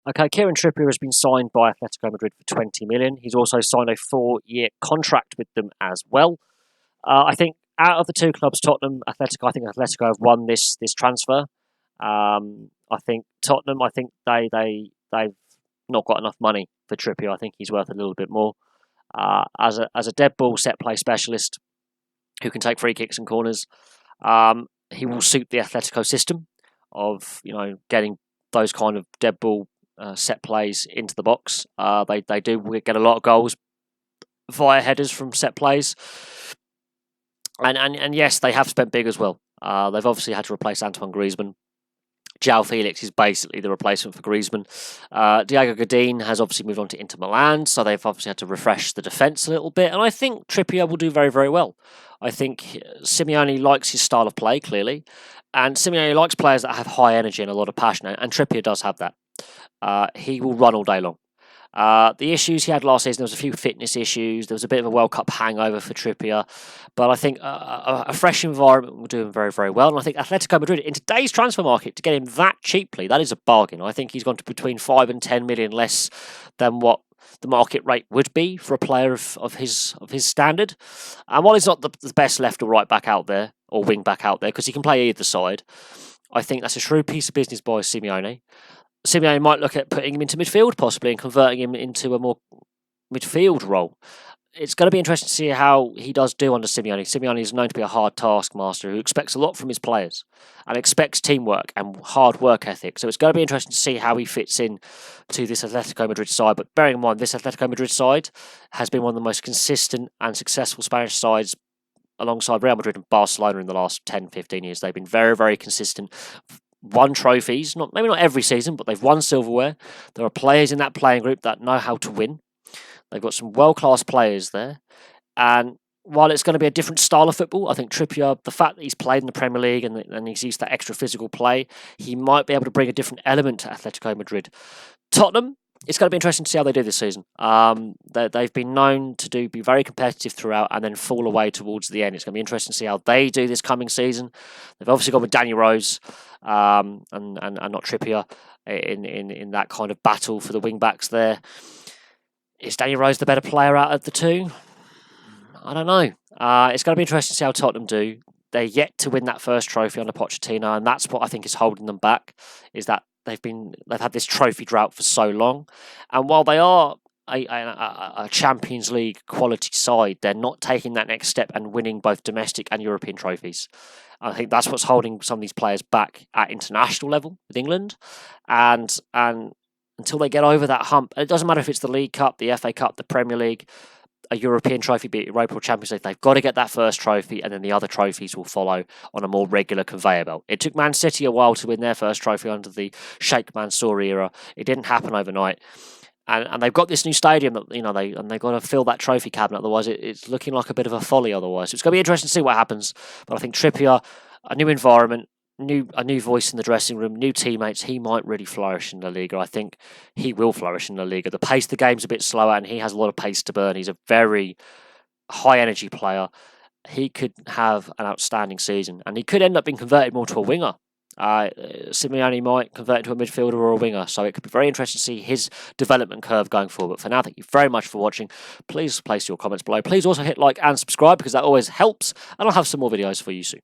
Okay, Kieran Trippier has been signed by Atletico Madrid for 20 million. He's also signed a 4-year contract with them as well. I think out of the two clubs, Tottenham, Atletico, I think Atletico have won this transfer. I think Tottenham, I think they've not got enough money for Trippier. I think he's worth a little bit more. As a dead ball set play specialist who can take free kicks and corners, he will suit the Atletico system of getting those kind of dead ball set plays into the box. They do get a lot of goals via headers from set plays. And yes, they have spent big as well. They've obviously had to replace Antoine Griezmann. João Felix is basically the replacement for Griezmann. Diego Godin has obviously moved on to Inter Milan, so they've obviously had to refresh the defence a little bit. And I think Trippier will do very, very well. I think Simone likes his style of play, clearly. And Simone likes players that have high energy and a lot of passion. And Trippier does have that. He will run all day long. The issues he had last season, there was a few fitness issues. There was a bit of a World Cup hangover for Trippier. But I think a fresh environment will do him very, very well. And I think Atletico Madrid, in today's transfer market, to get him that cheaply, that is a bargain. I think he's gone to between 5 and 10 million less than what the market rate would be for a player of his standard. And while he's not the best left or right back out there, or wing back out there, because he can play either side, I think that's a shrewd piece of business by Simeone. Simone might look at putting him into midfield possibly and converting him into a more midfield role. It's going to be interesting to see how he does do under Simeone. Simeone is known to be a hard taskmaster who expects a lot from his players and expects teamwork and hard work ethic. So it's going to be interesting to see how he fits in to this Atletico Madrid side. But bearing in mind, this Atletico Madrid side has been one of the most consistent and successful Spanish sides alongside Real Madrid and Barcelona in the last 10, 15 years. They've been very, very consistent. Won trophies, maybe not every season, but they've won silverware. There are players in that playing group that know how to win. They've got some world-class players there. And while it's going to be a different style of football, I think Trippier, the fact that he's played in the Premier League and he's used that extra physical play, he might be able to bring a different element to Atletico Madrid. Tottenham, it's going to be interesting to see how they do this season. They've been known to be very competitive throughout and then fall away towards the end. It's going to be interesting to see how they do this coming season. They've obviously gone with Danny Rose and not Trippier in that kind of battle for the wing backs there. Is Danny Rose the better player out of the two? I don't know. It's going to be interesting to see how Tottenham do. They're yet to win that first trophy under Pochettino, and that's what I think is holding them back. Is that they've had this trophy drought for so long, and while they are a Champions League quality side, they're not taking that next step and winning both domestic and European trophies. I think that's what's holding some of these players back at international level with England, and until they get over that hump, it doesn't matter if it's the League Cup, the FA Cup, the Premier League, a European trophy, be it Europa or Champions League, they've got to get that first trophy, and then the other trophies will follow on a more regular conveyor belt. It took Man City a while to win their first trophy under the Sheikh Mansour era. It didn't happen overnight. And they've got this new stadium that they've got to fill that trophy cabinet. Otherwise, it's looking like a bit of a folly. Otherwise, so it's going to be interesting to see what happens. But I think Trippier, a new environment, a new voice in the dressing room, new teammates, he might really flourish in La Liga. I think he will flourish in La Liga. The pace of the game's a bit slower, and he has a lot of pace to burn. He's a very high energy player. He could have an outstanding season, and he could end up being converted more to a winger. Simeone might convert into a midfielder or a winger, so it could be very interesting to see his development curve going forward. But for now, thank you very much for watching. Please place your comments below. Please also hit like and subscribe because that always helps, and I'll have some more videos for you soon.